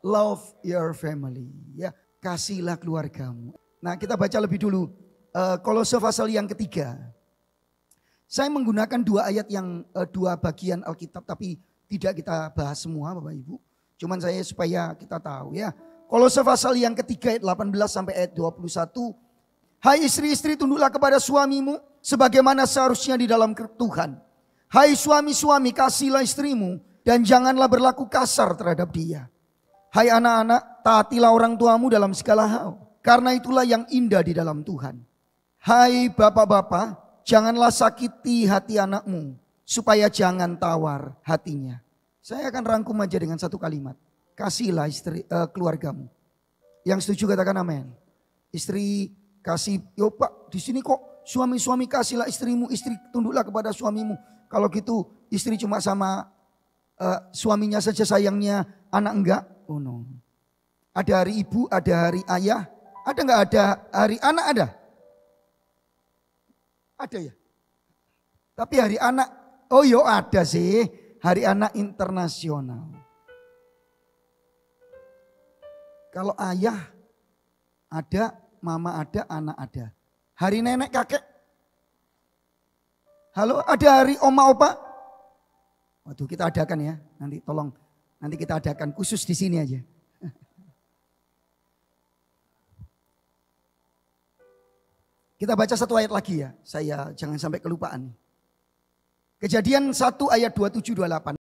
Love your family. Ya, kasihlah keluargamu. Nah, kita baca lebih dulu Kolose pasal yang ketiga. Saya menggunakan dua ayat yang dua bagian Alkitab, tapi tidak kita bahas semua Bapak Ibu. Cuman saya supaya kita tahu ya. Kolose pasal yang ketiga ayat 18 sampai ayat 21. Hai istri-istri, tunduklah kepada suamimu sebagaimana seharusnya di dalam Tuhan. Hai suami-suami, kasihilah istrimu dan janganlah berlaku kasar terhadap dia. Hai anak-anak, taatilah orang tuamu dalam segala hal, karena itulah yang indah di dalam Tuhan. Hai bapak-bapak, janganlah sakiti hati anakmu, supaya jangan tawar hatinya. Saya akan rangkum aja dengan satu kalimat. Kasihilah keluargamu. Yang setuju katakan amin. Istri kasih, yo Pak, di sini kok suami-suami kasihlah istrimu, istri tunduklah kepada suamimu. Kalau gitu istri cuma sama suaminya saja sayangnya, anak enggak. Oh no. Ada hari ibu, ada hari ayah. Ada enggak ada hari anak ada? Ada ya. Tapi hari anak, oh yo ada sih. Hari anak internasional. Kalau ayah ada, mama ada, anak ada. Hari nenek kakek. Halo, ada hari oma opa? Waduh, kita adakan ya. Nanti tolong, nanti kita adakan khusus di sini aja. Kita baca satu ayat lagi ya. Saya jangan sampai kelupaan. Kejadian 1 ayat 27-28.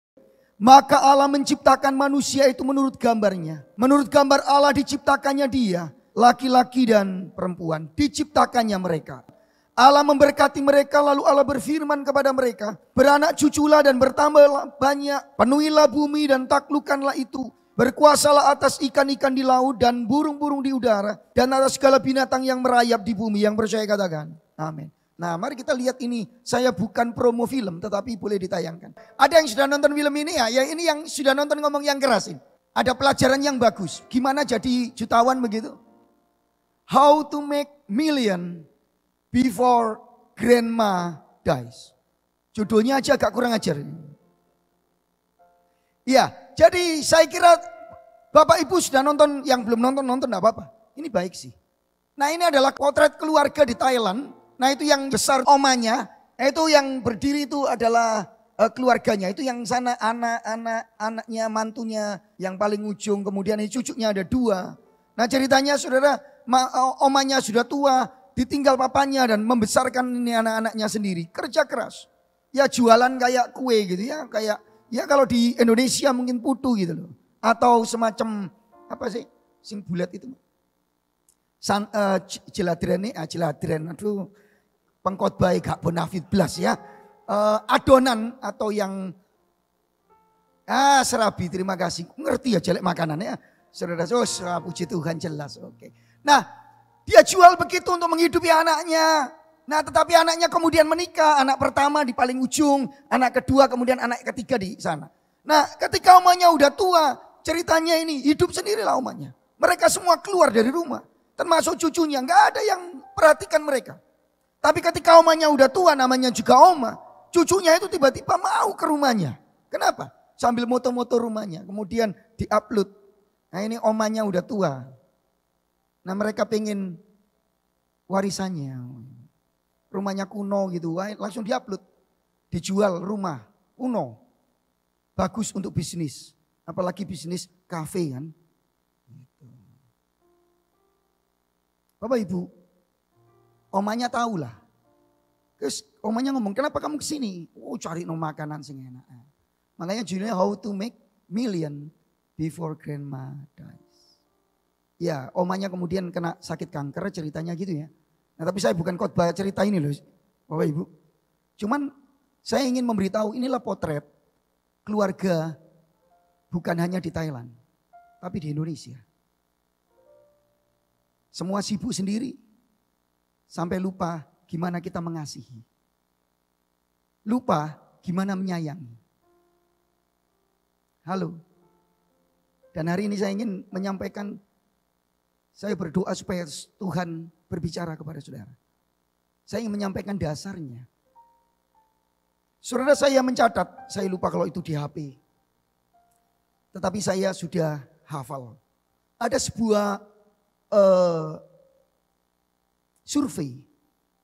Maka Allah menciptakan manusia itu menurut gambarnya. Menurut gambar Allah diciptakannya dia. Laki-laki dan perempuan. Diciptakannya mereka. Allah memberkati mereka lalu Allah berfirman kepada mereka. Beranak cuculah dan bertambahlah banyak. Penuhilah bumi dan taklukkanlah itu. Berkuasalah atas ikan-ikan di laut dan burung-burung di udara. Dan atas segala binatang yang merayap di bumi. Yang percaya katakan. Amin. Nah mari kita lihat ini. Saya bukan promo film tetapi boleh ditayangkan. Ada yang sudah nonton film ini ya? Ya ini yang sudah nonton ngomong yang kerasin. Ada pelajaran yang bagus. Gimana jadi jutawan begitu? How to make million before grandma dies. Judulnya aja agak kurang ajar. Iya, jadi saya kira Bapak Ibu sudah nonton, yang belum nonton enggak apa-apa. Ini baik sih. Nah ini adalah potret keluarga di Thailand. Nah itu yang besar omanya, itu yang berdiri itu adalah keluarganya. Itu yang sana anaknya, mantunya yang paling ujung. Kemudian ini cucunya ada 2. Nah ceritanya saudara, omanya sudah tua, ditinggal papanya dan membesarkan ini anak-anaknya sendiri. Kerja keras. Ya jualan kayak kue gitu ya. Kayak ya kalau di Indonesia mungkin putu gitu loh. Atau semacam apa sih? Sing bulat itu. Jeladren, aduh pengkhotbah gak bonafit blas ya. Adonan atau yang serabi, terima kasih. Ngerti ya jelek makanannya. Saudara, puji Tuhan jelas. Oke. Nah, dia jual begitu untuk menghidupi anaknya. Nah, tetapi anaknya kemudian menikah. Anak pertama di paling ujung, anak kedua, kemudian anak ketiga di sana. Nah, ketika omanya udah tua, ceritanya ini hidup sendirilah omanya. Mereka semua keluar dari rumah. Termasuk cucunya, nggak ada yang perhatikan mereka. Tapi ketika omanya udah tua, namanya juga oma, cucunya itu tiba-tiba mau ke rumahnya. Kenapa? Sambil moto-moto rumahnya, kemudian diupload. Nah ini omanya udah tua. Nah mereka pengen warisannya. Rumahnya kuno gitu, langsung diupload. Dijual rumah kuno. Bagus untuk bisnis. Apalagi bisnis kafe kan. Bapak Ibu, omanya tahu lah. Terus omanya ngomong, kenapa kamu kesini? Oh cari no makanan sing enak. Makanya judulnya How to Make Million Before Grandma Dies. Ya omanya kemudian kena sakit kanker, ceritanya gitu ya. Nah tapi saya bukan khotbah cerita ini loh Bapak Ibu. Cuman saya ingin memberitahu inilah potret keluarga bukan hanya di Thailand. Tapi di Indonesia. Semua sibuk sendiri. Sampai lupa gimana kita mengasihi. Lupa gimana menyayangi. Halo. Dan hari ini saya ingin menyampaikan, saya berdoa supaya Tuhan berbicara kepada saudara. Saya ingin menyampaikan dasarnya. Saudara saya mencatat, saya lupa kalau itu di HP. Tetapi saya sudah hafal. Ada sebuah survei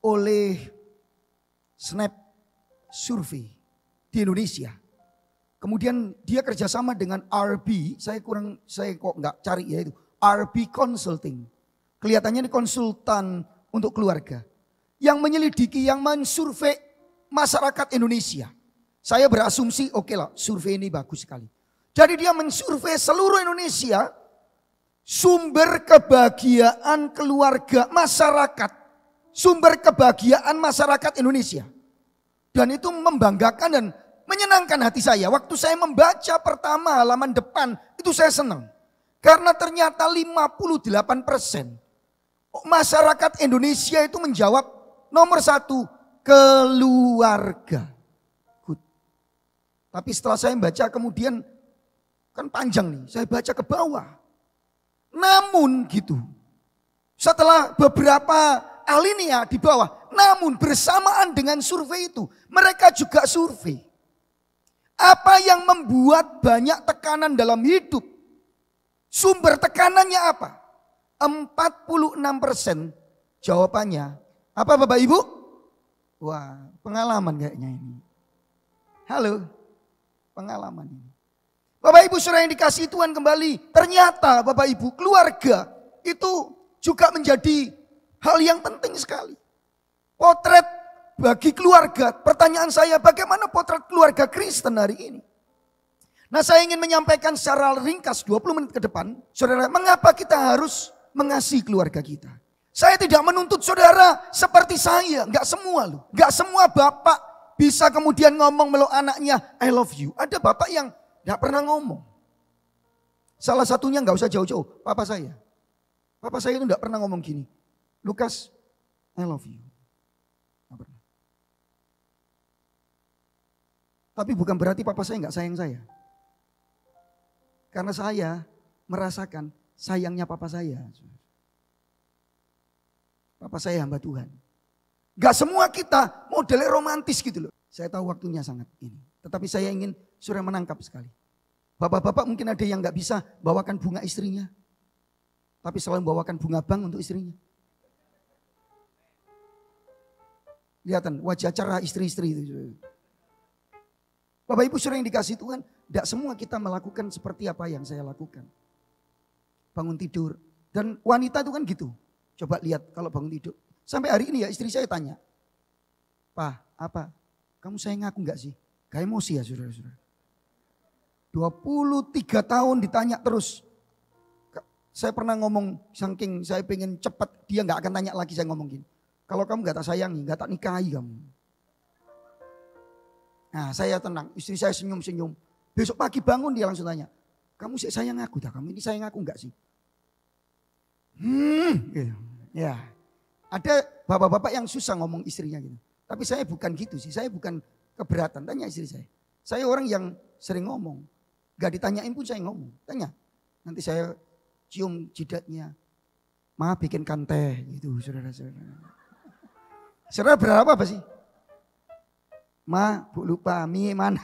oleh Snap Survey di Indonesia. Kemudian dia kerjasama dengan RB, saya kok nggak cari ya itu. RB Consulting. Kelihatannya ini konsultan untuk keluarga. Yang menyelidiki, yang mensurvei masyarakat Indonesia. Saya berasumsi oke lah, survei ini bagus sekali. Jadi dia mensurvei seluruh Indonesia, sumber kebahagiaan keluarga masyarakat. Sumber kebahagiaan masyarakat Indonesia. Dan itu membanggakan dan menyenangkan hati saya. Waktu saya membaca pertama halaman depan, itu saya senang. Karena ternyata 58% masyarakat Indonesia itu menjawab nomor 1, keluarga. Good. Tapi setelah saya baca kemudian, kan panjang nih, saya baca ke bawah. Namun gitu, setelah beberapa alinea di bawah, namun bersamaan dengan survei itu, mereka juga survei. Apa yang membuat banyak tekanan dalam hidup? Sumber tekanannya apa? 46% jawabannya. Apa Bapak Ibu? Wah, pengalaman kayaknya ini. Halo, pengalaman ini. Bapak Ibu saudara yang dikasihi Tuhan kembali. Ternyata Bapak Ibu, keluarga itu juga menjadi hal yang penting sekali. Potret bagi keluarga. Pertanyaan saya, bagaimana potret keluarga Kristen hari ini? Nah, saya ingin menyampaikan secara ringkas 20 menit ke depan. Saudara, mengapa kita harus mengasihi keluarga kita? Saya tidak menuntut saudara seperti saya. Enggak semua loh. Enggak semua bapak bisa kemudian ngomong meluk anaknya, I love you. Ada bapak yang enggak pernah ngomong. Salah satunya enggak usah jauh-jauh, papa saya. Papa saya itu enggak pernah ngomong gini. Lukas, I love you. Enggak pernah. Tapi bukan berarti papa saya enggak sayang saya. Karena saya merasakan sayangnya papa saya. Papa saya hamba Tuhan. Gak semua kita modelnya romantis gitu loh. Saya tahu waktunya sangat ini. Tetapi saya ingin sudah menangkap sekali. Bapak-bapak mungkin ada yang gak bisa bawakan bunga istrinya. Tapi selalu bawakan bunga bank untuk istrinya. Lihatan wajah cerah istri-istri itu. Bapak Ibu saudara yang dikasih Tuhan. Tidak semua kita melakukan seperti apa yang saya lakukan. Bangun tidur. Dan wanita itu kan gitu. Coba lihat kalau bangun tidur. Sampai hari ini ya istri saya tanya. Pak, apa? Kamu sayang aku enggak sih? Gak emosi ya saudara-saudara. 23 tahun ditanya terus. Saya pernah ngomong saking saya pengen cepat. Dia gak akan tanya lagi saya ngomong gini. Kalau kamu gak tak sayangi, gak tak nikahi kamu. Nah saya tenang, istri saya senyum-senyum. Besok pagi bangun dia langsung tanya. Kamu sih sayang aku dah, kamu ini sayang aku enggak sih? Gitu. Ya, ada bapak-bapak yang susah ngomong istrinya gitu. Tapi saya bukan gitu sih, saya bukan keberatan. Tanya istri saya. Saya orang yang sering ngomong. Gak ditanyain pun saya ngomong. Tanya, nanti saya cium jidatnya. Ma bikinkan teh gitu saudara-saudara. Saudara berapa apa sih? Ma, bu lupa, mie mana?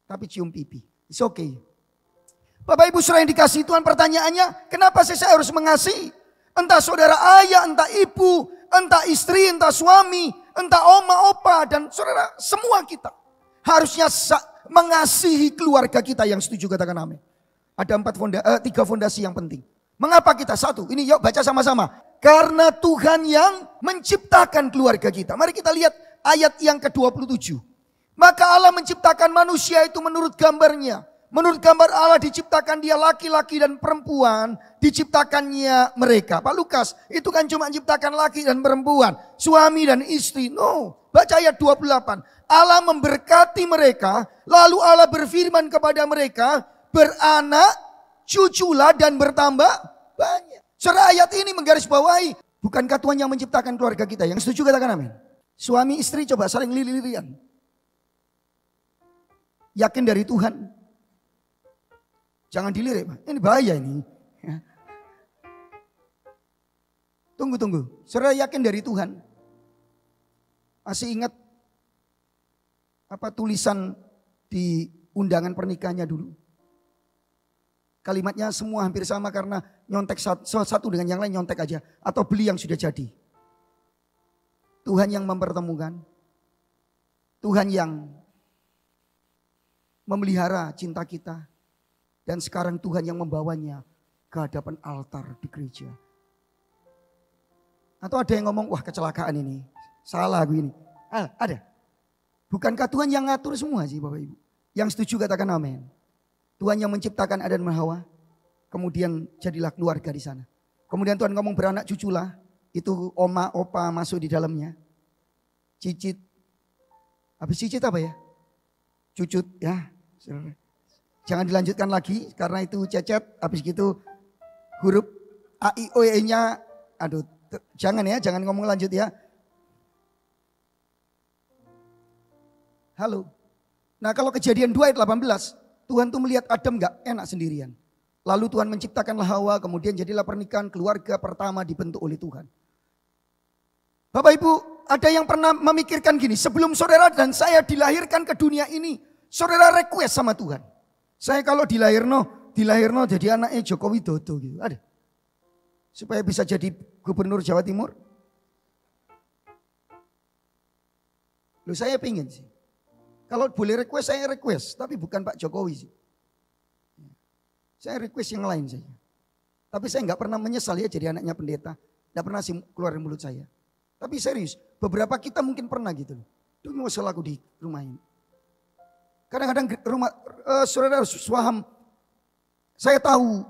Tapi cium pipi, it's okay. Bapak Ibu saudara yang dikasihi Tuhan, pertanyaannya, kenapa saya harus mengasihi? Entah saudara ayah, entah ibu, entah istri, entah suami, entah oma, opa, dan saudara semua kita. Harusnya mengasihi keluarga kita yang setuju katakan amin. Ada 3 fondasi yang penting. Mengapa kita? 1, ini yuk baca sama-sama. Karena Tuhan yang menciptakan keluarga kita. Mari kita lihat ayat yang ke-27. Maka Allah menciptakan manusia itu menurut gambarnya. Menurut gambar Allah diciptakan dia laki-laki dan perempuan. Diciptakannya mereka. Pak Lukas, itu kan cuma menciptakan laki dan perempuan. Suami dan istri. No, baca ayat 28. Allah memberkati mereka. Lalu Allah berfirman kepada mereka. Beranak, cuculah dan bertambah banyak. Saudara ayat ini menggarisbawahi. Bukankah Tuhan yang menciptakan keluarga kita? Yang setuju katakan amin. Suami istri coba saling lirik-lirikan. Yakin dari Tuhan. Jangan dilirik, Pak. Ini bahaya ini. Ya. Tunggu. Saudara yakin dari Tuhan. Masih ingat apa tulisan di undangan pernikahannya dulu? Kalimatnya semua hampir sama karena nyontek satu dengan yang lain nyontek aja. Atau beli yang sudah jadi. Tuhan yang mempertemukan. Tuhan yang memelihara cinta kita. Dan sekarang Tuhan yang membawanya ke hadapan altar di gereja. Atau ada yang ngomong, wah kecelakaan ini. Salah aku ini. Ada. Bukankah Tuhan yang ngatur semua sih Bapak Ibu? Yang setuju katakan amin. Tuhan yang menciptakan Adam dan Hawa. Kemudian jadilah keluarga di sana. Kemudian Tuhan ngomong beranak cuculah. Itu oma, opa masuk di dalamnya. Cicit. Habis cicit apa ya? Cucut ya. Jangan dilanjutkan lagi karena itu cecet. Habis gitu huruf A, I, O, E-nya. Aduh jangan ya, jangan ngomong lanjut ya. Halo. Nah kalau Kejadian 2 ayat 18, Tuhan tuh melihat Adam gak enak sendirian. Lalu Tuhan menciptakanlah Hawa, kemudian jadilah pernikahan keluarga pertama dibentuk oleh Tuhan. Bapak Ibu, ada yang pernah memikirkan gini, sebelum saudara dan saya dilahirkan ke dunia ini, saudara request sama Tuhan. Saya kalau dilahirno jadi anaknya Joko Widodo gitu, ada. Supaya bisa jadi gubernur Jawa Timur. Loh saya pingin sih. Kalau boleh request, saya request. Tapi bukan Pak Jokowi sih. Saya request yang lain saja. Tapi saya nggak pernah menyesal ya jadi anaknya pendeta. Nggak pernah sih keluar dari mulut saya. Tapi serius, beberapa kita mungkin pernah gitu loh. Itu masalah aku di rumah ini. Kadang-kadang rumah, saudara harus paham. Saya tahu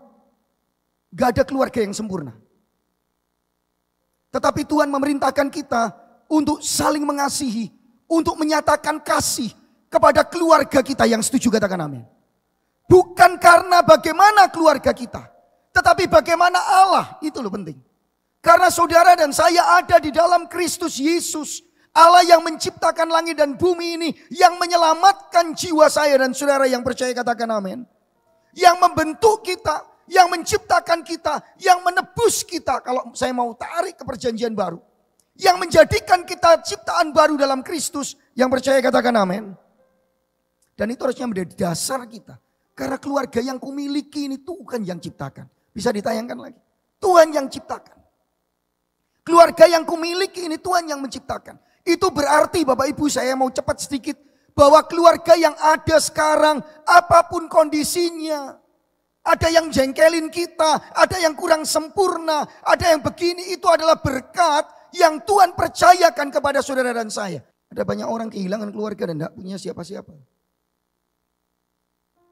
nggak ada keluarga yang sempurna. Tetapi Tuhan memerintahkan kita untuk saling mengasihi. Untuk menyatakan kasih kepada keluarga kita yang setuju katakan amin. Bukan karena bagaimana keluarga kita. Tetapi bagaimana Allah, itu loh penting. Karena saudara dan saya ada di dalam Kristus Yesus. Allah yang menciptakan langit dan bumi ini. Yang menyelamatkan jiwa saya dan saudara yang percaya katakan amin. Yang membentuk kita, yang menciptakan kita, yang menebus kita. Kalau saya mau tarik ke perjanjian baru. Yang menjadikan kita ciptaan baru dalam Kristus. Yang percaya katakan amin. Dan itu harusnya menjadi dasar kita. Karena keluarga yang kumiliki ini Tuhan yang ciptakan. Bisa ditayangkan lagi. Tuhan yang ciptakan. Keluarga yang kumiliki ini Tuhan yang menciptakan. Itu berarti Bapak Ibu saya mau cepat sedikit. Bahwa keluarga yang ada sekarang apapun kondisinya. Ada yang jengkelin kita. Ada yang kurang sempurna. Ada yang begini, itu adalah berkat yang Tuhan percayakan kepada saudara dan saya. Ada banyak orang kehilangan keluarga dan tidak punya siapa-siapa.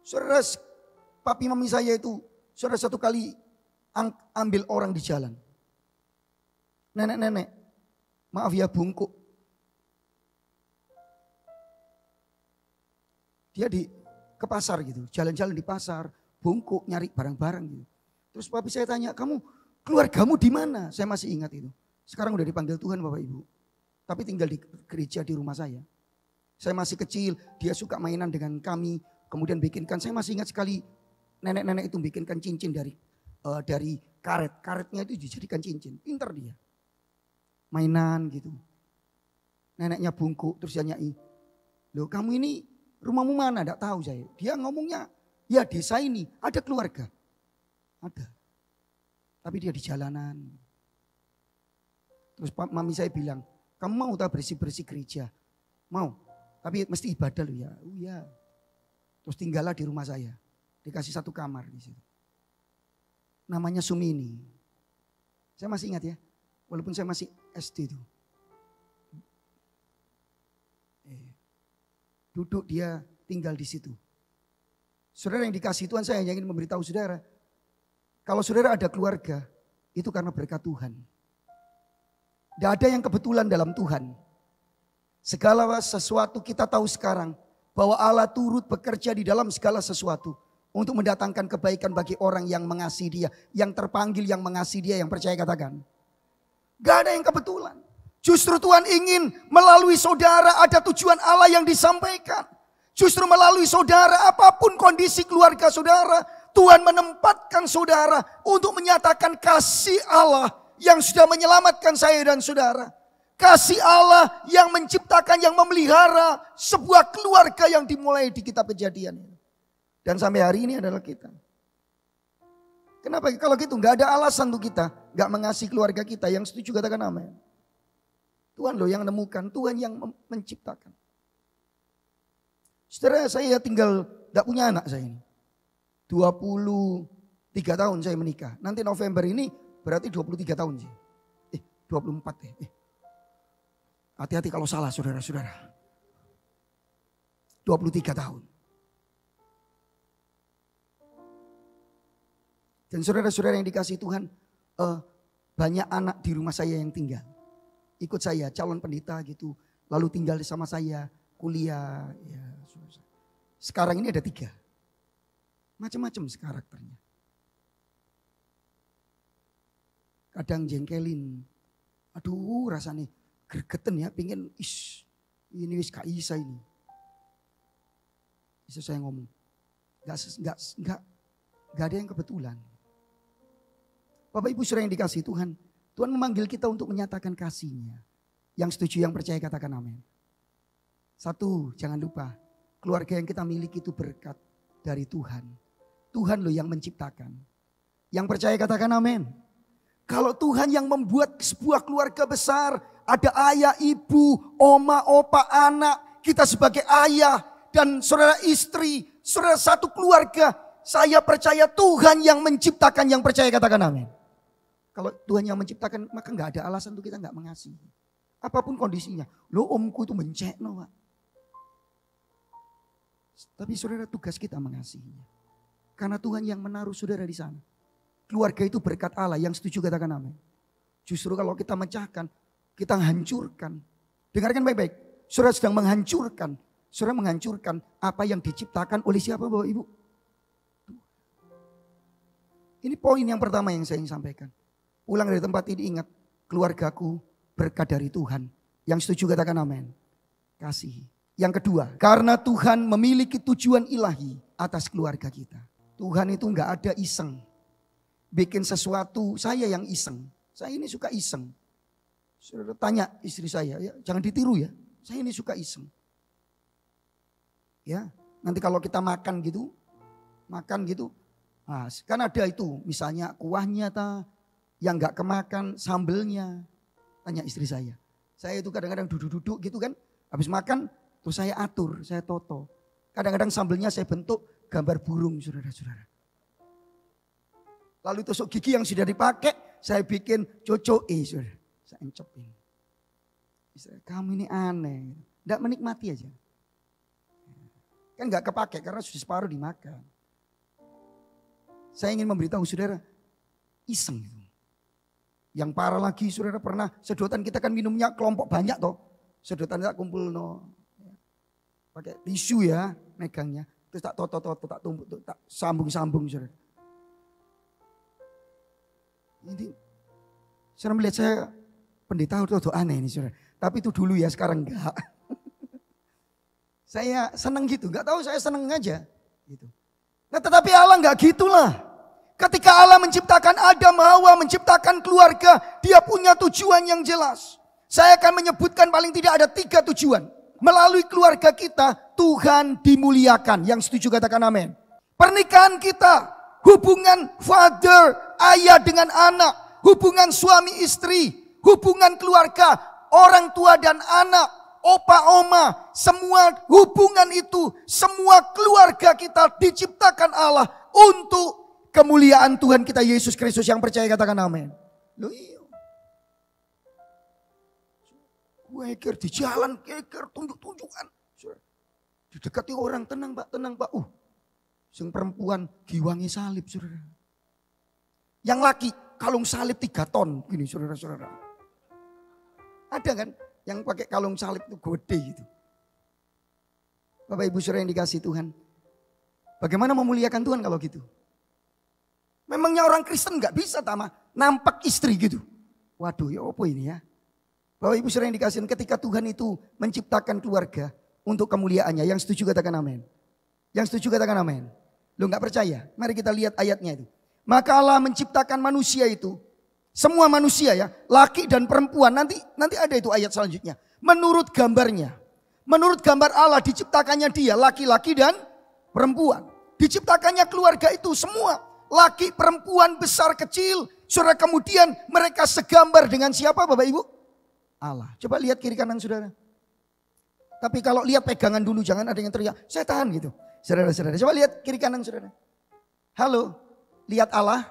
Saudara, papi mami saya itu, saudara satu kali ambil orang di jalan. Nenek-nenek, maaf ya bungkuk. Dia ke pasar gitu, jalan-jalan di pasar, bungkuk nyari barang-barang gitu. Terus papi saya tanya, kamu keluargamu di mana? Saya masih ingat itu. Sekarang udah dipanggil Tuhan Bapak Ibu. Tapi tinggal di gereja di rumah saya. Saya masih kecil, dia suka mainan dengan kami. Kemudian bikinkan, saya masih ingat sekali nenek-nenek itu bikinkan cincin dari karet. Karetnya itu dijadikan cincin, pintar dia. Mainan gitu. Neneknya bungkuk, terus dia nyai. Loh kamu ini rumahmu mana? Tidak tahu saya. Dia ngomongnya, ya desa ini ada keluarga. Ada. Tapi dia di jalanan. Terus mami saya bilang, kamu mau tak bersih-bersih gereja? Mau, tapi mesti ibadah loh ya. Oh ya. Terus tinggallah di rumah saya. Dikasih satu kamar di situ. Namanya Sumini. Saya masih ingat ya. Walaupun saya masih SD itu. Duduk dia tinggal di situ. Saudara yang dikasih Tuhan, saya ingin memberitahu saudara. Kalau saudara ada keluarga, itu karena berkat Tuhan. Tidak ada yang kebetulan dalam Tuhan. Segala sesuatu kita tahu sekarang. Bahwa Allah turut bekerja di dalam segala sesuatu. Untuk mendatangkan kebaikan bagi orang yang mengasihi dia. Yang terpanggil, yang mengasihi dia, yang percaya katakan. Gak ada yang kebetulan. Justru Tuhan ingin melalui saudara ada tujuan Allah yang disampaikan. Justru melalui saudara apapun kondisi keluarga saudara. Tuhan menempatkan saudara untuk menyatakan kasih Allah yang sudah menyelamatkan saya dan saudara. Kasih Allah yang menciptakan, yang memelihara sebuah keluarga yang dimulai di kitab Kejadian. Dan sampai hari ini adalah kita. Kenapa? Kalau gitu nggak ada alasan untuk kita nggak mengasihi keluarga kita. Yang setuju katakan amin. Tuhan loh yang menemukan, Tuhan yang menciptakan. Saudara, saya tinggal nggak punya anak saya ini. 23 tahun saya menikah. Nanti November ini berarti 23 tahun sih. 24 deh. Hati-hati kalau salah saudara-saudara. 23 tahun. Dan saudara-saudara yang dikasihi Tuhan, banyak anak di rumah saya yang tinggal. Ikut saya, calon pendeta gitu. Lalu tinggal sama saya, kuliah. Ya, sekarang ini ada 3. Macam-macam karakternya. Kadang jengkelin. Aduh rasanya gergeten ya, pengen ini wis gak isa ini. Bisa saya ngomong. Gak ada yang kebetulan. Bapak Ibu saudara yang dikasihi Tuhan. Tuhan memanggil kita untuk menyatakan kasih-Nya. Yang setuju, yang percaya katakan amin. 1, jangan lupa. Keluarga yang kita miliki itu berkat dari Tuhan. Tuhan loh yang menciptakan. Yang percaya katakan amin. Kalau Tuhan yang membuat sebuah keluarga besar. Ada ayah, ibu, oma, opa, anak. Kita sebagai ayah dan saudara istri. Saudara satu keluarga. Saya percaya Tuhan yang menciptakan, yang percaya katakan amin. Kalau Tuhan yang menciptakan, maka gak ada alasan untuk kita gak mengasihi. Apapun kondisinya. Loh omku itu mencekno Pak. Tapi saudara tugas kita mengasihinya. Karena Tuhan yang menaruh saudara di sana. Keluarga itu berkat Allah, yang setuju katakan amin. Justru kalau kita mecahkan, kita hancurkan. Dengarkan baik-baik. Saudara sedang menghancurkan. Saudara menghancurkan apa yang diciptakan oleh siapa Bapak Ibu? Ini poin yang pertama yang saya ingin sampaikan. Pulang dari tempat ini ingat, keluargaku berkat dari Tuhan. Yang setuju katakan amin. Kasih. Yang kedua, karena Tuhan memiliki tujuan ilahi atas keluarga kita. Tuhan itu enggak ada iseng. Bikin sesuatu, saya yang iseng. Saya ini suka iseng. Saudara tanya istri saya, ya, jangan ditiru ya. Saya ini suka iseng. Ya, nanti kalau kita makan gitu. Nah, kan ada itu, misalnya kuahnya yang gak kemakan, sambelnya. Tanya istri saya. Saya itu kadang-kadang duduk-duduk gitu kan. Habis makan, terus saya atur, saya toto. Kadang-kadang sambelnya saya bentuk gambar burung, saudara-saudara. Lalu tusuk gigi yang sudah dipakai, saya bikin cocoke, saudara. Saya encepin. Kamu ini aneh. Tidak menikmati aja. Kan gak kepake karena sudah separuh dimakan. Saya ingin memberitahu saudara, iseng itu. Yang parah lagi saudara pernah sedotan kita kan minumnya kelompok banyak toh. Sedotan kita kumpul no. Pakai tisu ya megangnya. Terus tak toto-toto, tak tumpuk, tak sambung-sambung saudara. Ini saudara melihat saya pendeta itu aneh ini saudara. Tapi itu dulu ya, sekarang enggak. Saya seneng gitu, enggak tahu saya seneng aja gitu. Nah tetapi Allah enggak gitulah. Ketika Allah menciptakan Adam, Hawa, menciptakan keluarga, dia punya tujuan yang jelas. Saya akan menyebutkan paling tidak ada 3 tujuan. Melalui keluarga kita, Tuhan dimuliakan. Yang setuju katakan amin. Pernikahan kita, hubungan father, ayah dengan anak, hubungan suami istri, hubungan keluarga, orang tua dan anak, opa oma, semua hubungan itu, semua keluarga kita diciptakan Allah untuk kemuliaan Tuhan kita Yesus Kristus. Yang percaya katakan amin. Loh iya. Geger di jalan, geger tunjuk-tunjukkan. Didekati orang, tenang Pak, tenang Pak. Sing perempuan giwangi salib saudara. Yang laki kalung salib 3 ton gini saudara-saudara. Ada kan yang pakai kalung salib itu gede gitu. Bapak Ibu saudara yang dikasihi Tuhan. Bagaimana memuliakan Tuhan kalau gitu? Memangnya orang Kristen gak bisa nampak istri gitu. Waduh ya apa ini ya. Bapak Ibu saudara yang dikasihi, ketika Tuhan itu menciptakan keluarga untuk kemuliaannya. Yang setuju katakan amin. Yang setuju katakan amin. Lu gak percaya? Mari kita lihat ayatnya itu. Maka Allah menciptakan manusia itu. Semua manusia ya. Laki dan perempuan. Nanti ada itu ayat selanjutnya. Menurut gambarnya. Menurut gambar Allah diciptakannya dia. Laki-laki dan perempuan. Diciptakannya keluarga itu semua. laki, perempuan, besar, kecil. Saudara, kemudian mereka segambar dengan siapa Bapak Ibu? Allah. Coba lihat kiri kanan saudara. Tapi kalau lihat pegangan dulu, jangan ada yang teriak, saya tahan gitu. Saudara-saudara, coba lihat kiri kanan saudara. Halo, lihat Allah.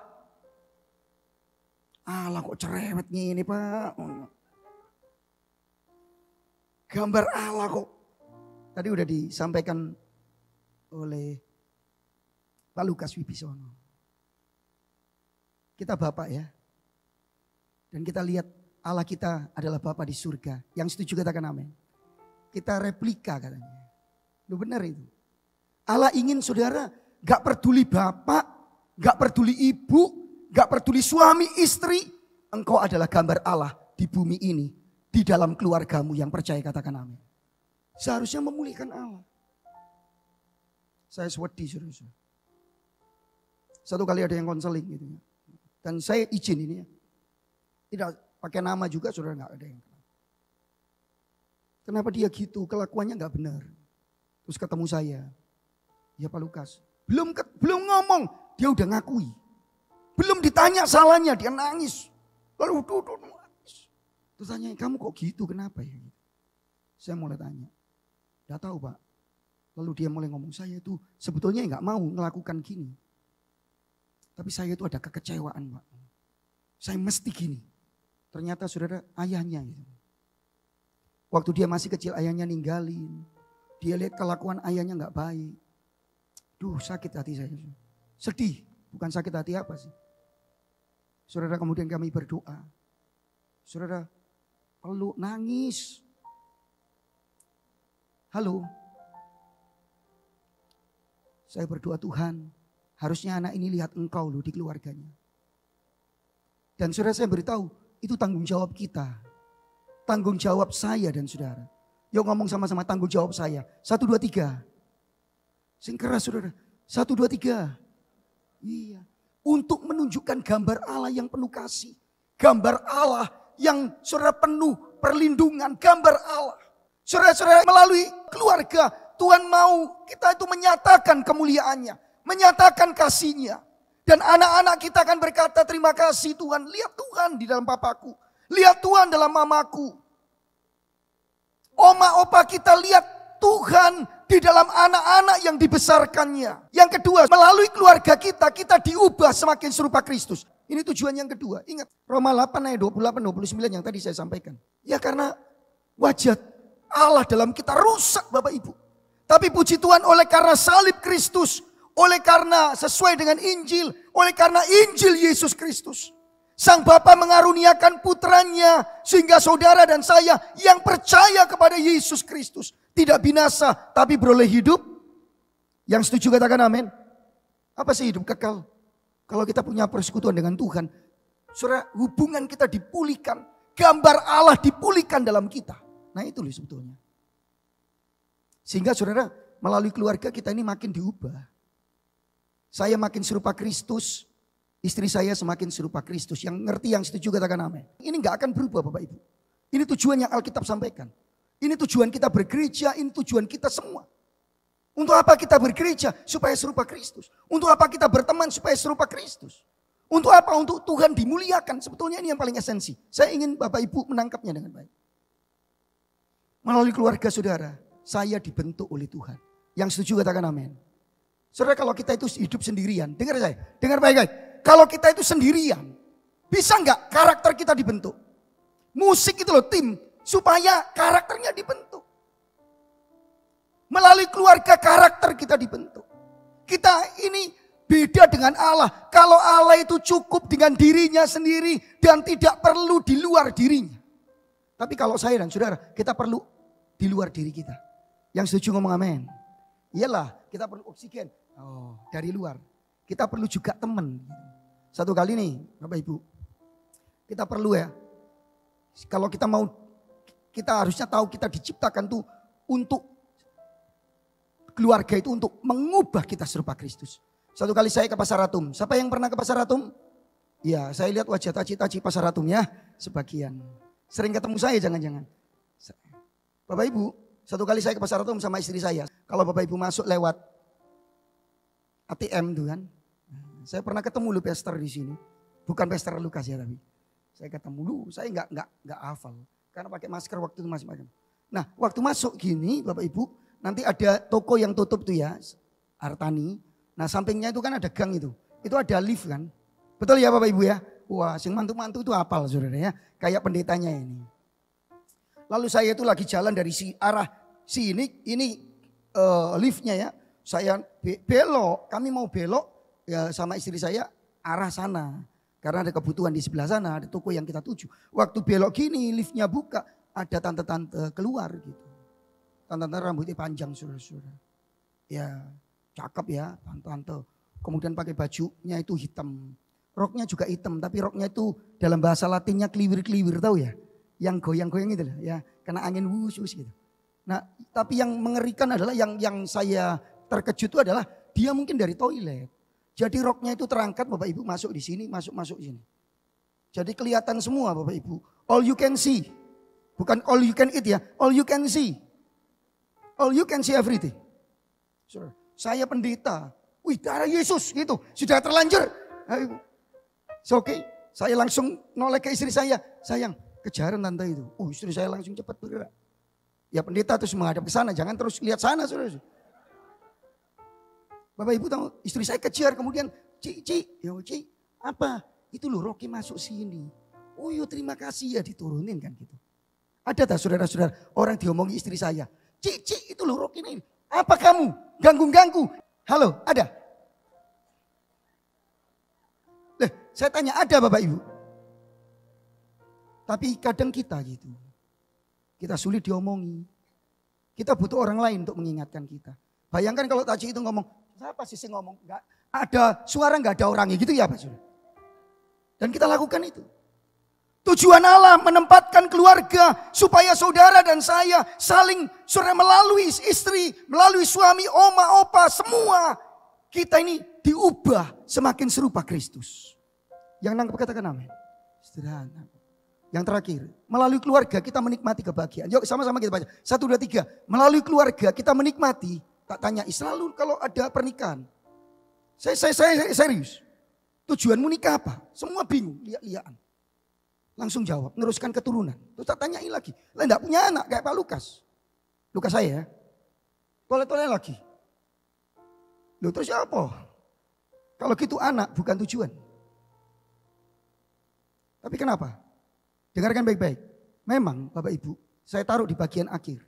Allah kok cerewet gini Pak. Gambar Allah kok. Tadi udah disampaikan oleh Pak Lukas Wibisono. Kita Bapak ya. Dan kita lihat Allah kita adalah Bapa di surga. Yang setuju katakan amin. Kita replika katanya. Lu benar itu. Allah ingin saudara gak peduli bapak, gak peduli ibu, gak peduli suami istri. Engkau adalah gambar Allah di bumi ini. Di dalam keluargamu yang percaya katakan amin. Seharusnya memulihkan Allah. Saya sedih saudara. Satu kali ada yang konseling gitu ya. Dan saya izin ini ya. Tidak pakai nama juga saudara gak ada yang. Kenapa dia gitu? Kelakuannya gak benar. Terus ketemu saya. Ya Pak Lukas. Belum ngomong. Dia udah ngakui. Belum ditanya salahnya. Dia nangis. Lalu nangis. Terus tanya, kamu kok gitu? Kenapa ya? Saya mulai tanya. Gak tahu Pak. Lalu dia mulai ngomong, saya itu sebetulnya gak mau melakukan gini. Tapi saya itu ada kekecewaan Pak. Saya mesti gini. Ternyata saudara ayahnya gitu. Waktu dia masih kecil ayahnya ninggalin. Dia lihat kelakuan ayahnya gak baik. Duh sakit hati saya. Sedih. Bukan sakit hati apa sih. Saudara kemudian kami berdoa. Saudara peluk nangis. Halo. Saya berdoa Tuhan. Harusnya anak ini lihat engkau loh di keluarganya. Dan saudara saya beritahu. Itu tanggung jawab kita. Tanggung jawab saya dan saudara. Yuk ngomong sama-sama tanggung jawab saya. 1, 2, 3. Sing keras saudara. 1, 2, 3. Iya. Untuk menunjukkan gambar Allah yang penuh kasih. Gambar Allah yang saudara penuh perlindungan. Gambar Allah. Saudara-saudara melalui keluarga. Tuhan mau kita itu menyatakan kemuliaannya. Menyatakan kasihnya. Dan anak-anak kita akan berkata terima kasih Tuhan. Lihat Tuhan di dalam papaku. Lihat Tuhan dalam mamaku. Oma opa kita lihat Tuhan di dalam anak-anak yang dibesarkannya. Yang kedua, melalui keluarga kita diubah semakin serupa Kristus. Ini tujuan yang kedua. Ingat Roma 8 ayat 28-29 yang tadi saya sampaikan. Ya karena wajah Allah dalam kita rusak Bapak Ibu. Tapi puji Tuhan oleh karena salib Kristus. Oleh karena sesuai dengan Injil. Oleh karena Injil Yesus Kristus. Sang Bapa mengaruniakan putranya. Sehingga saudara dan saya yang percaya kepada Yesus Kristus. Tidak binasa tapi beroleh hidup. Yang setuju katakan amin. Apa sih hidup kekal? Kalau kita punya persekutuan dengan Tuhan. Saudara hubungan kita dipulihkan. Gambar Allah dipulihkan dalam kita. Nah itu loh sebetulnya. Sehingga saudara melalui keluarga kita ini makin diubah. Saya makin serupa Kristus. Istri saya semakin serupa Kristus. Yang ngerti yang setuju katakan amin. Ini gak akan berubah Bapak Ibu. Ini tujuan yang Alkitab sampaikan. Ini tujuan kita bergereja. Ini tujuan kita semua. Untuk apa kita bergereja? Supaya serupa Kristus. Untuk apa kita berteman? Supaya serupa Kristus. Untuk apa? Untuk Tuhan dimuliakan. Sebetulnya ini yang paling esensi. Saya ingin Bapak Ibu menangkapnya dengan baik. Melalui keluarga saudara. Saya dibentuk oleh Tuhan. Yang setuju katakan amin. Saudara kalau kita itu hidup sendirian. Dengar saya. Dengar baik-baik. Kalau kita itu sendirian. Bisa enggak karakter kita dibentuk? Musik itu loh tim. Supaya karakternya dibentuk. Melalui keluarga karakter kita dibentuk. Kita ini beda dengan Allah. Kalau Allah itu cukup dengan dirinya sendiri. Dan tidak perlu di luar dirinya. Tapi kalau saya dan saudara. Kita perlu di luar diri kita. Yang setuju ngomong amin. Iyalah kita perlu oksigen. Oh, dari luar. Kita perlu juga teman. Satu kali nih Bapak Ibu. Kita perlu ya. Kalau kita mau. Kita harusnya tahu kita diciptakan tuh. Untuk. Keluarga itu untuk mengubah kita serupa Kristus. Satu kali saya ke Pasar Atum. Siapa yang pernah ke Pasar Atum? Ya saya lihat wajah taci-taci Pasar Atum ya. Sebagian. Sering ketemu saya jangan-jangan. Bapak Ibu. Satu kali saya ke Pasar Atom sama istri saya. Kalau Bapak Ibu masuk lewat ATM tuh kan. Saya pernah ketemu lu pastor di sini. Bukan pastor Lukas ya tapi. Saya ketemu lu, saya nggak hafal. Karena pakai masker waktu itu macam-macam. Nah waktu masuk gini Bapak Ibu, nanti ada toko yang tutup tuh ya, Artani. Nah sampingnya itu kan ada gang itu. Itu ada lift kan. Betul ya Bapak Ibu ya? Wah sing mantu-mantu itu hafal saudara ya. Kayak pendetanya ini. Lalu saya itu lagi jalan dari arah sini, ini liftnya ya. Saya belok, kami mau belok ya sama istri saya arah sana. Karena ada kebutuhan di sebelah sana, ada toko yang kita tuju. Waktu belok gini, liftnya buka, ada tante-tante keluar gitu. Tante-tante rambutnya panjang, saudara-saudara. Ya, cakep ya, tante-tante. Kemudian pakai bajunya itu hitam. Roknya juga hitam, tapi roknya itu dalam bahasa Latinnya keliwir-keliwir, tahu ya? Yang goyang-goyang itu lah, ya. Kena angin wusus gitu. Nah, tapi yang mengerikan adalah yang saya terkejut itu adalah dia mungkin dari toilet. Jadi roknya itu terangkat Bapak Ibu masuk di sini, masuk sini. Jadi kelihatan semua Bapak Ibu. All you can see. Bukan all you can eat ya, all you can see. All you can see everything. Saya pendeta. Wih darah Yesus gitu, sudah terlanjur. Oke, saya langsung noleh ke istri saya. Sayang, kejaran tante itu. Istri saya langsung cepat bergerak. Ya pendeta terus menghadap ke sana, jangan terus lihat sana saudara. Bapak Ibu tahu istri saya kejar kemudian Ci, apa? Itu loh Rocky masuk sini. Oh iya terima kasih ya diturunin kan gitu. Ada tak saudara-saudara orang diomongi istri saya. Ci itu loh Rocky ini. Apa kamu? Ganggu-ganggu. Halo ada? Saya tanya ada Bapak Ibu. Tapi kadang kita gitu. Kita sulit diomongi. Kita butuh orang lain untuk mengingatkan kita. Bayangkan kalau Taci itu ngomong. Siapa sih ngomong? Enggak ada suara, enggak ada orangnya gitu ya Pak. Dan kita lakukan itu. Tujuan Allah menempatkan keluarga supaya saudara dan saya saling saudara melalui istri, melalui suami, oma, opa, semua kita ini diubah semakin serupa Kristus. Yang nangkep katakan amin. Sederhana. Yang terakhir, melalui keluarga kita menikmati kebahagiaan. Yuk sama-sama kita baca. 1, 2, 3. Melalui keluarga kita menikmati. Tak tanya, selalu kalau ada pernikahan. Saya serius. Tujuanmu nikah apa? Semua bingung, lihat-lihaan. Langsung jawab, meneruskan keturunan. Terus tak tanyai lagi. Lah enggak punya anak kayak Pak Lukas. Lukas saya ya. Toleh-toleh lagi. Loh terus apa? Kalau gitu anak bukan tujuan. Tapi kenapa? Dengarkan baik-baik. Memang Bapak Ibu, saya taruh di bagian akhir.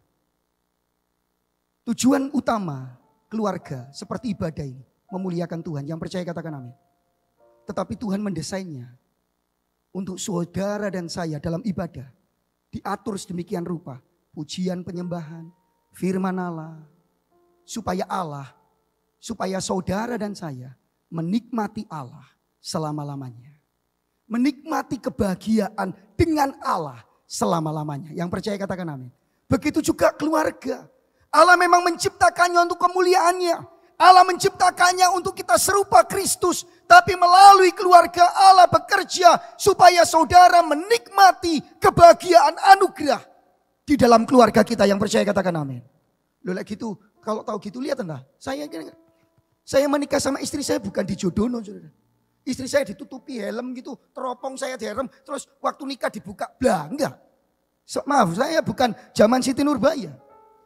Tujuan utama keluarga seperti ibadah ini. Memuliakan Tuhan. Yang percaya katakan amin. Tetapi Tuhan mendesainnya. Untuk saudara dan saya dalam ibadah. Diatur sedemikian rupa. Pujian penyembahan. Firman Allah. Supaya saudara dan saya menikmati Allah selama-lamanya. Menikmati kebahagiaan dengan Allah selama-lamanya. Yang percaya katakan amin. Begitu juga keluarga. Allah memang menciptakannya untuk kemuliaannya. Allah menciptakannya untuk kita serupa Kristus. Tapi melalui keluarga Allah bekerja supaya saudara menikmati kebahagiaan anugerah. Di dalam keluarga kita yang percaya katakan amin. Loh gitu, kalau tahu gitu lihat entah. Saya menikah sama istri saya bukan dijodohno saudara. Istri saya ditutupi helm gitu, teropong saya di helm. Terus waktu nikah dibuka, enggak. Maaf saya bukan zaman Siti Nurbaya.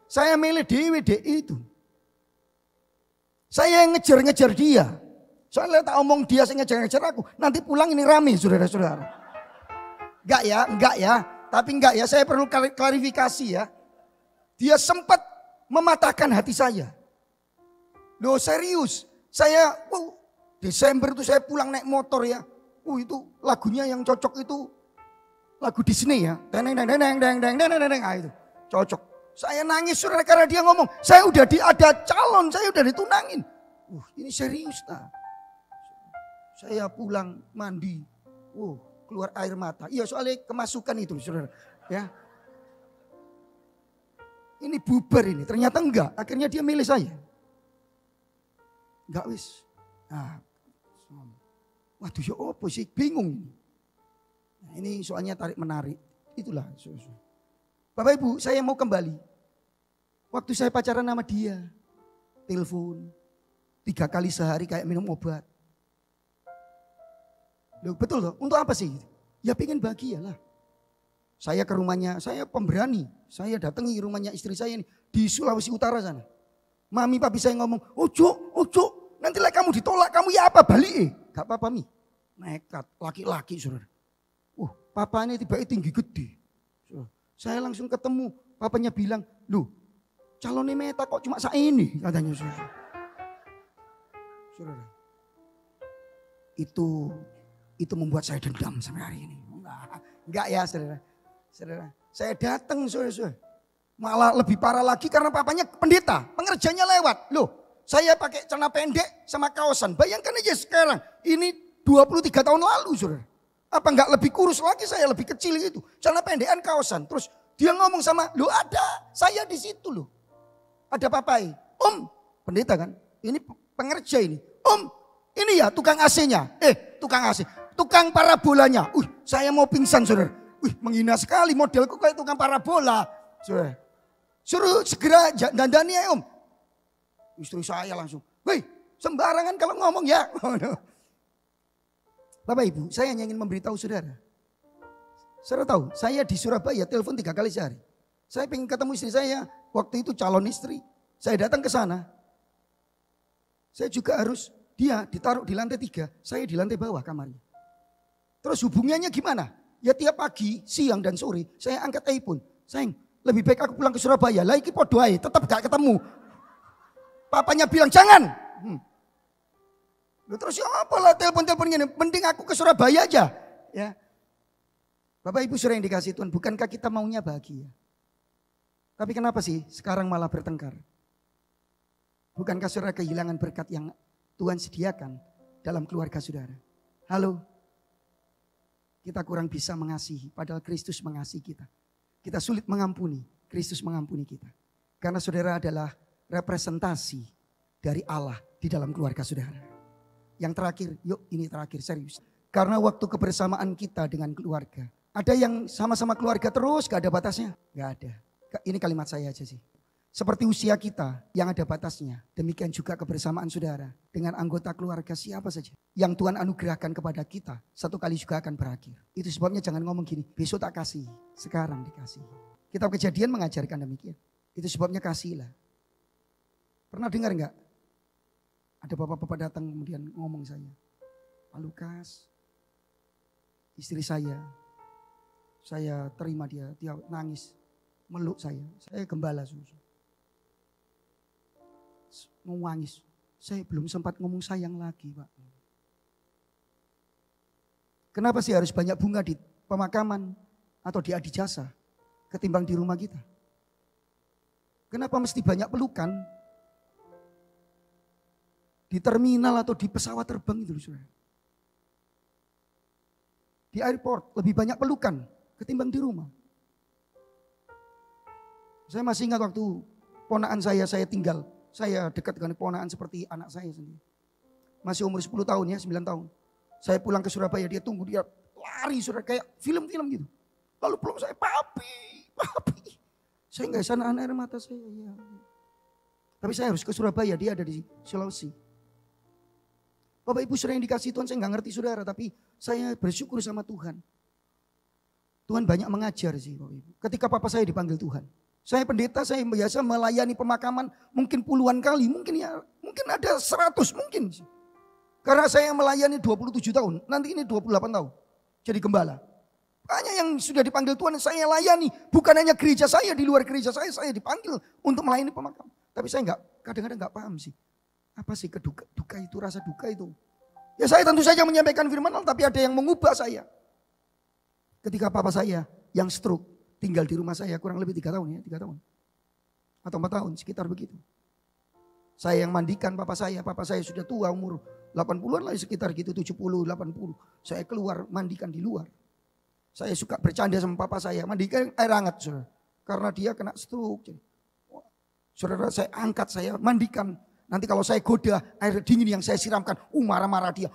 Saya milih DWDI itu. Saya yang ngejar-ngejar dia. Soalnya tak omong dia saya ngejar-ngejar aku. Nanti pulang ini rame saudara-saudara. Enggak ya. Tapi enggak ya, saya perlu klarifikasi ya. Dia sempat mematahkan hati saya. Loh serius. Saya, Desember itu saya pulang naik motor ya. Itu lagunya yang cocok itu lagu Disney ya. Itu cocok. Saya nangis saudara karena dia ngomong, saya udah ada calon, saya udah ditunangin. Ini serius nah. Saya pulang mandi, keluar air mata. Iya soalnya kemasukan itu saudara. Ya. Ini bubar ini, ternyata enggak. Akhirnya dia milih saya. Enggak wis. Nah, waduh ya apa sih, bingung. Nah, ini soalnya tarik menarik, itulah. Bapak Ibu saya mau kembali. Waktu saya pacaran sama dia, telepon 3 kali sehari kayak minum obat. Loh, betul loh, untuk apa sih? Ya pengen bahagia lah. Saya ke rumahnya, saya pemberani. Saya datangi rumahnya istri saya ini di Sulawesi Utara sana. Mami papi saya ngomong, ojo, nanti lah kamu ditolak, kamu ya apa balik Gak apa-apa Mi. Nekat, laki-laki saudara. Papa ini tiba-tiba tinggi gede. Saya langsung ketemu, papanya bilang, loh calonnya Meta kok cuma ini katanya saudara. Saudara. Itu membuat saya dendam sampai hari ini. Enggak ya saudara. Saya datang saudara. Malah lebih parah lagi karena papanya pendeta. Pengerjanya lewat. Loh saya pakai celana pendek sama kaosan. Bayangkan aja sekarang. Ini 23 tahun lalu saudara. Apa enggak lebih kurus lagi, saya lebih kecil gitu. Celana pendekan kaosan. Terus dia ngomong sama, loh ada saya di situ loh. Ada papai. Om, pendeta kan. Ini pengerja ini. Om, ini ya tukang AC-nya. Tukang AC. Tukang parabolanya. Saya mau pingsan saudara. Menghina sekali modelku kayak tukang parabola. Saudara. Suruh segera dandani ya om. Istri saya langsung. Wih sembarangan kalau ngomong ya. Bapak Ibu saya hanya ingin memberitahu saudara. Saudara tahu saya di Surabaya telepon 3 kali sehari. Saya pengen ketemu istri saya. Waktu itu calon istri. Saya datang ke sana. Saya juga harus dia ditaruh di lantai 3. Saya di lantai bawah kamarnya. Terus hubungannya gimana? Ya tiap pagi, siang dan sore saya angkat telepon. Sayang, lebih baik aku pulang ke Surabaya. Lah iki podo ae, tetap gak ketemu. Papanya bilang jangan. Terus ya apalah telepon-teleponnya ini. Mending aku ke Surabaya aja. Ya. Bapak Ibu saudara yang dikasih Tuhan, bukankah kita maunya bahagia? Tapi kenapa sih sekarang malah bertengkar? Bukankah saudara kehilangan berkat yang Tuhan sediakan dalam keluarga saudara? Halo? Kita kurang bisa mengasihi, padahal Kristus mengasihi kita. Kita sulit mengampuni, Kristus mengampuni kita. Karena saudara adalah representasi dari Allah di dalam keluarga saudara. Yang terakhir, yuk ini terakhir serius. Karena waktu kebersamaan kita dengan keluarga. Ada yang sama-sama keluarga terus gak ada batasnya? Gak ada. Ini kalimat saya aja sih. Seperti usia kita yang ada batasnya. Demikian juga kebersamaan saudara dengan anggota keluarga siapa saja. Yang Tuhan anugerahkan kepada kita satu kali juga akan berakhir. Itu sebabnya jangan ngomong gini, besok tak kasih, sekarang dikasih. Kitab Kejadian mengajarkan demikian. Itu sebabnya kasihlah. Pernah dengar enggak? Ada bapak-bapak datang kemudian ngomong saya. Pak Lukas, istri saya terima dia nangis, meluk saya gembala susu. Mau nangis, saya belum sempat ngomong sayang lagi Pak. Kenapa sih harus banyak bunga di pemakaman atau di adijasa ketimbang di rumah kita? Kenapa mesti banyak pelukan di terminal atau di pesawat terbang itu saudara? Di airport lebih banyak pelukan ketimbang di rumah. Saya masih ingat waktu ponakan saya tinggal. Saya dekat dengan ponakan seperti anak saya sendiri. Masih umur 10 tahun ya, 9 tahun. Saya pulang ke Surabaya, dia tunggu, dia lari saudara kayak film-film gitu. Lalu peluk saya, papi. Saya nggak sana air mata saya. Ya. Tapi saya harus ke Surabaya, dia ada di Sulawesi. Bapak Ibu saudara yang dikasih Tuhan, saya nggak ngerti saudara, tapi saya bersyukur sama Tuhan. Tuhan banyak mengajar sih Bapak Ibu. Ketika papa saya dipanggil Tuhan. Saya pendeta, saya biasa melayani pemakaman mungkin puluhan kali, mungkin ada 100 mungkin. Karena saya melayani 27 tahun, nanti ini 28 tahun jadi gembala. Banyak yang sudah dipanggil Tuhan saya layani, bukan hanya gereja saya, di luar gereja saya dipanggil untuk melayani pemakaman. Tapi saya kadang-kadang nggak paham sih. Apa sih duka itu, rasa duka itu. Ya saya tentu saja menyampaikan firman Allah, tapi ada yang mengubah saya. Ketika papa saya yang stroke, tinggal di rumah saya kurang lebih 3 tahun ya, 3 tahun. Atau 4 tahun, sekitar begitu. Saya yang mandikan papa saya sudah tua umur 80-an lah sekitar gitu, 70, 80. Saya keluar mandikan di luar. Saya suka bercanda sama papa saya, mandikan air hangat saudara. Karena dia kena stroke. Saudara saya angkat, saya mandikan. Nanti kalau saya goda air dingin yang saya siramkan, marah-marah dia.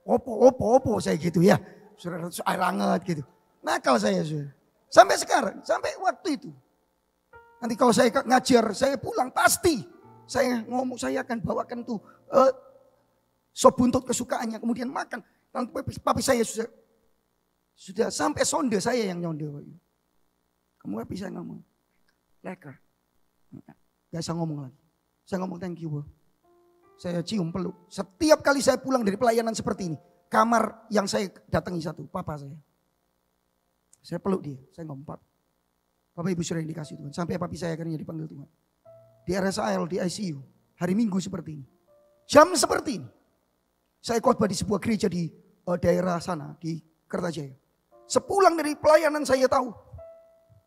Opo saya gitu ya. Saudara air hangat gitu. Nakal saya saudara. Sampai sekarang, sampai waktu itu. Nanti kalau saya ngajar, saya pulang pasti. Saya akan bawakan tuh sop buntut kesukaannya, kemudian makan. Dan papi saya sudah sampai sonde saya yang nyonde. Kamu papi saya ngomong, lekker. Gak bisa ngomong lagi. Saya ngomong thank you, Bu. Saya cium peluk. Setiap kali saya pulang dari pelayanan seperti ini, kamar yang saya datangi satu, papa saya. Saya peluk dia, saya ngomong, Bapak Ibu sudah dikasih Tuhan. Sampai papi saya akhirnya dipanggil Tuhan. Di RSAL, di ICU, hari Minggu seperti ini. Jam seperti ini. Saya khotbah di sebuah gereja di daerah sana, di Kertajaya. Sepulang dari pelayanan saya tahu.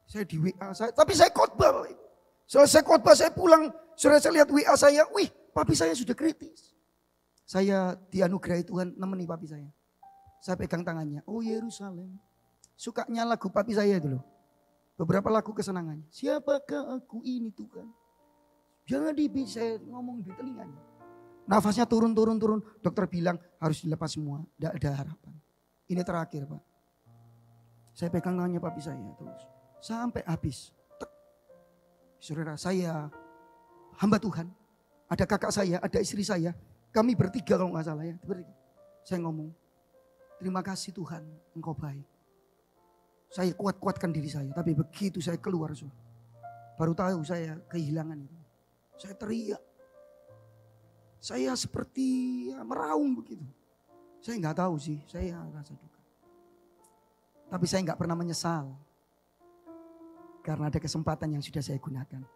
Saya di WA, tapi saya khotbah. Selesai khotbah saya pulang, sudah saya lihat WA saya, wih papi saya sudah kritis. Saya dianugerahi Tuhan nemeni papi saya. Saya pegang tangannya, oh Yerusalem. Sukanya lagu papi saya itu loh. Beberapa lagu kesenangannya. Siapakah aku ini Tuhan? Jangan saya ngomong di telinganya. Nafasnya turun. Dokter bilang harus dilepas semua. Tidak ada harapan. Ini terakhir Pak. Saya pegang tangannya papi saya terus. Sampai habis. Saudara saya hamba Tuhan. Ada kakak saya, ada istri saya. Kami bertiga kalau nggak salah ya. Saya ngomong, terima kasih Tuhan, Engkau baik. Saya kuatkan diri saya. Tapi begitu saya keluar, baru tahu saya kehilangan itu. Saya teriak. Saya seperti meraung begitu. Saya nggak tahu sih, saya rasa duka. Tapi saya nggak pernah menyesal. Karena ada kesempatan yang sudah saya gunakan.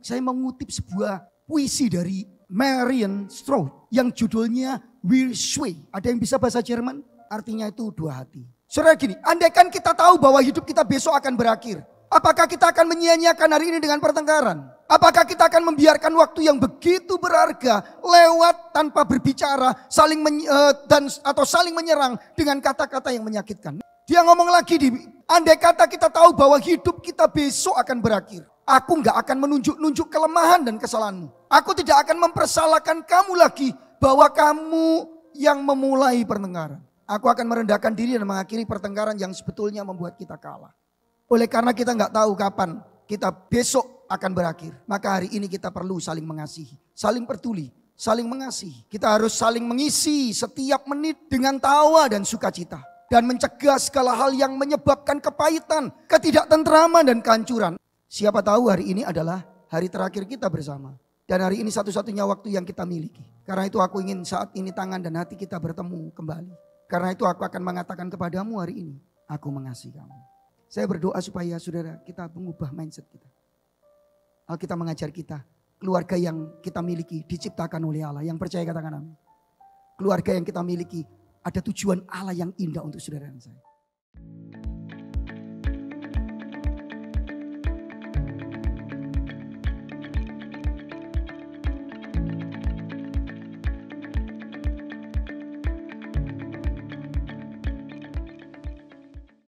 Saya mengutip sebuah puisi dari Marion Straub yang judulnya Wir Zwei. Ada yang bisa bahasa Jerman? Artinya itu dua hati. Saudara gini, andaikan kita tahu bahwa hidup kita besok akan berakhir. Apakah kita akan menyia-nyiakan hari ini dengan pertengkaran? Apakah kita akan membiarkan waktu yang begitu berharga lewat tanpa berbicara, saling menyerang dengan kata-kata yang menyakitkan? Dia ngomong lagi, andai kata kita tahu bahwa hidup kita besok akan berakhir. Aku gak akan menunjuk-nunjuk kelemahan dan kesalahanmu. Aku tidak akan mempersalahkan kamu lagi bahwa kamu yang memulai pertengkaran. Aku akan merendahkan diri dan mengakhiri pertengkaran yang sebetulnya membuat kita kalah. Oleh karena kita gak tahu kapan kita besok akan berakhir. Maka hari ini kita perlu saling mengasihi, saling peduli, saling mengasihi. Kita harus saling mengisi setiap menit dengan tawa dan sukacita. Dan mencegah segala hal yang menyebabkan kepahitan, ketidaktentraman dan kehancuran. Siapa tahu hari ini adalah hari terakhir kita bersama. Dan hari ini satu-satunya waktu yang kita miliki. Karena itu aku ingin saat ini tangan dan hati kita bertemu kembali. Karena itu aku akan mengatakan kepadamu hari ini, aku mengasihi kamu. Saya berdoa supaya saudara kita mengubah mindset kita. Alkitab mengajar kita, keluarga yang kita miliki diciptakan oleh Allah. Yang percaya katakan amin. Keluarga yang kita miliki ada tujuan Allah yang indah untuk saudara dan saya.